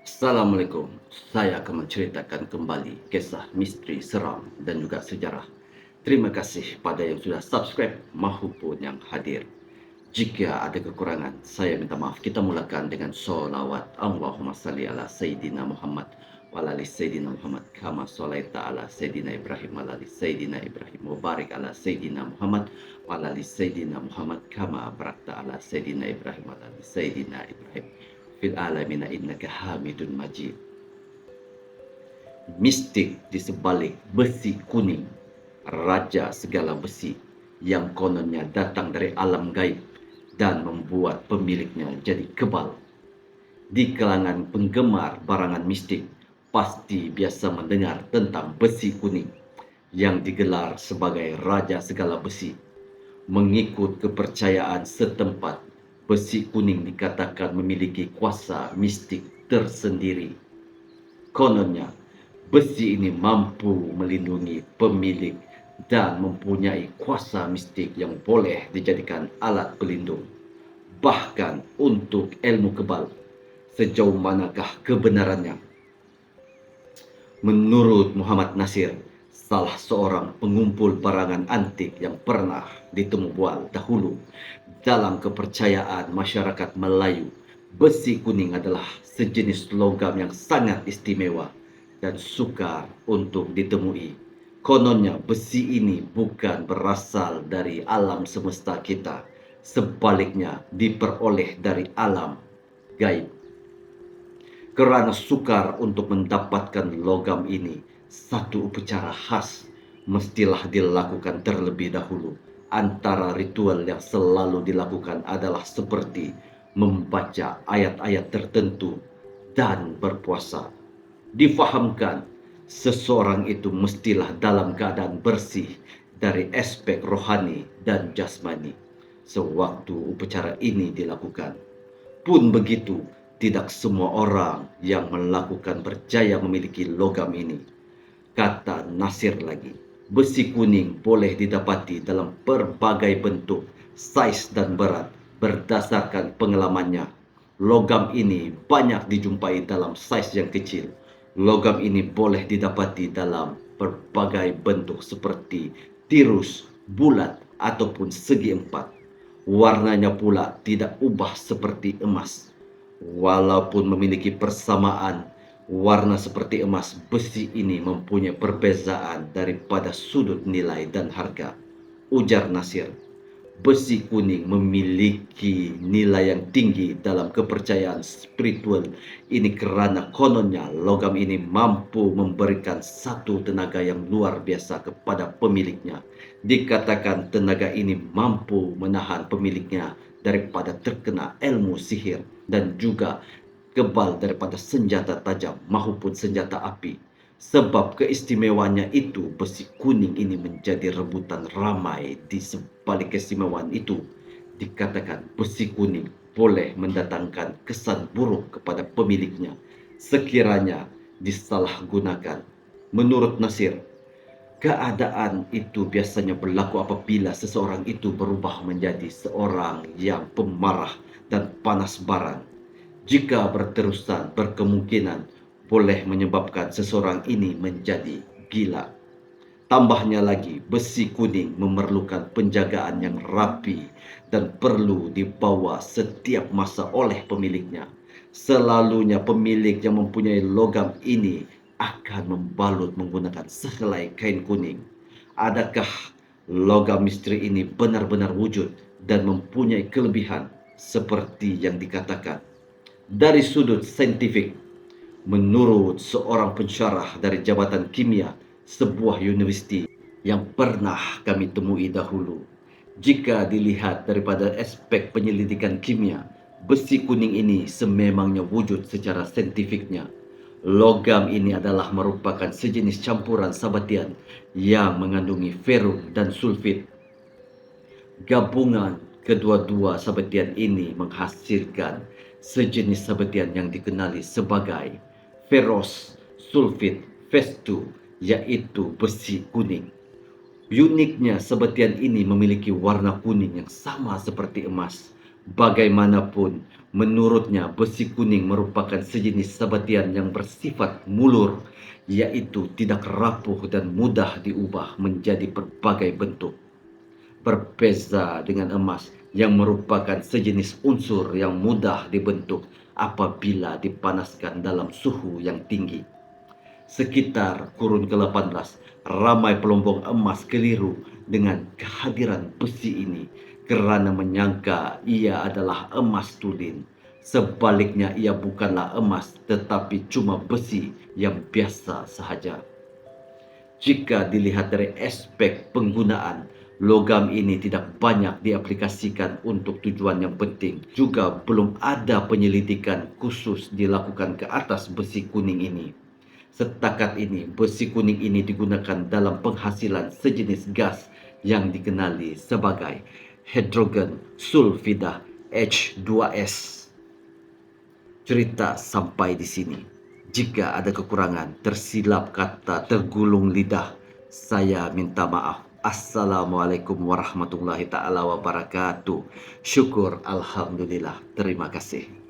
Assalamualaikum. Saya akan menceritakan kembali kisah misteri seram dan juga sejarah. Terima kasih pada yang sudah subscribe maupun yang hadir. Jika ada kekurangan, saya minta maaf. Kita mulakan dengan solawat. Allahumma salli ala Sayyidina Muhammad wa ala ali Sayyidina Muhammad kama sholaita ala Sayyidina Ibrahim wa ala ali Sayyidina Ibrahim wa barik ala Sayyidina Muhammad wa ala ali Sayyidina Muhammad kama barakta ala Sayyidina Ibrahim wa ala ali Sayyidina Ibrahim fil alamina innaka Hamidun Majid. Mistik di sebalik besi kuning, raja segala besi yang kononnya datang dari alam gaib dan membuat pemiliknya jadi kebal. Di kalangan penggemar barangan mistik, pasti biasa mendengar tentang besi kuning yang digelar sebagai raja segala besi. Mengikut kepercayaan setempat, besi kuning dikatakan memiliki kuasa mistik tersendiri. Kononnya, besi ini mampu melindungi pemilik dan mempunyai kuasa mistik yang boleh dijadikan alat pelindung. Bahkan untuk ilmu kebal, sejauh manakah kebenarannya? Menurut Muhammad Nasir, salah seorang pengumpul barangan antik yang pernah ditemu bual dahulu, dalam kepercayaan masyarakat Melayu, besi kuning adalah sejenis logam yang sangat istimewa dan sukar untuk ditemui. Kononnya besi ini bukan berasal dari alam semesta kita, sebaliknya diperoleh dari alam gaib. Kerana sukar untuk mendapatkan logam ini, satu upacara khas mestilah dilakukan terlebih dahulu. Antara ritual yang selalu dilakukan adalah seperti membaca ayat-ayat tertentu dan berpuasa. Difahamkan, seseorang itu mestilah dalam keadaan bersih dari aspek rohani dan jasmani sewaktu upacara ini dilakukan. Pun begitu, tidak semua orang yang melakukan berjaya memiliki logam ini. Kata Nasir lagi, besi kuning boleh didapati dalam berbagai bentuk, saiz dan berat berdasarkan pengalamannya. Logam ini banyak dijumpai dalam saiz yang kecil. Logam ini boleh didapati dalam berbagai bentuk seperti tirus, bulat ataupun segi empat. Warnanya pula tidak ubah seperti emas. Walaupun memiliki persamaan warna seperti emas, besi ini mempunyai perbezaan daripada sudut nilai dan harga. Ujar Nasir, besi kuning memiliki nilai yang tinggi dalam kepercayaan spiritual ini kerana kononnya logam ini mampu memberikan satu tenaga yang luar biasa kepada pemiliknya. Dikatakan tenaga ini mampu menahan pemiliknya daripada terkena ilmu sihir dan juga kebal daripada senjata tajam maupun senjata api. Sebab keistimewaannya itu, besi kuning ini menjadi rebutan ramai. Di sebalik keistimewaan itu, dikatakan besi kuning boleh mendatangkan kesan buruk kepada pemiliknya sekiranya disalahgunakan. Menurut Nasir, keadaan itu biasanya berlaku apabila seseorang itu berubah menjadi seorang yang pemarah dan panas baran. Jika berterusan, berkemungkinan boleh menyebabkan seseorang ini menjadi gila. Tambahnya lagi, besi kuning memerlukan penjagaan yang rapi dan perlu dibawa setiap masa oleh pemiliknya. Selalunya pemilik yang mempunyai logam ini akan membalut menggunakan sehelai kain kuning. Adakah logam misteri ini benar-benar wujud dan mempunyai kelebihan seperti yang dikatakan? Dari sudut saintifik, menurut seorang pensyarah dari Jabatan Kimia sebuah universiti yang pernah kami temui dahulu, jika dilihat daripada aspek penyelidikan kimia, besi kuning ini sememangnya wujud secara saintifiknya. Logam ini adalah merupakan sejenis campuran sabatian yang mengandungi ferrum dan sulfit. Gabungan kedua-dua sabatian ini menghasilkan sejenis sabatian yang dikenali sebagai ferros sulfit festu, yaitu besi kuning. Uniknya, sabatian ini memiliki warna kuning yang sama seperti emas. Bagaimanapun, menurutnya besi kuning merupakan sejenis sabatian yang bersifat mulur, yaitu tidak rapuh dan mudah diubah menjadi berbagai bentuk. Berbeza dengan emas yang merupakan sejenis unsur yang mudah dibentuk apabila dipanaskan dalam suhu yang tinggi. Sekitar kurun ke-18, ramai pelombong emas keliru dengan kehadiran besi ini kerana menyangka ia adalah emas tulen. Sebaliknya ia bukanlah emas tetapi cuma besi yang biasa sahaja. Jika dilihat dari aspek penggunaan, logam ini tidak banyak diaplikasikan untuk tujuan yang penting. Juga belum ada penyelidikan khusus dilakukan ke atas besi kuning ini. Setakat ini, besi kuning ini digunakan dalam penghasilan sejenis gas yang dikenali sebagai hidrogen sulfida H2S. Cerita sampai di sini. Jika ada kekurangan, tersilap kata, tergulung lidah, saya minta maaf. Assalamualaikum warahmatullahi taala wabarakatuh. Syukur alhamdulillah. Terima kasih.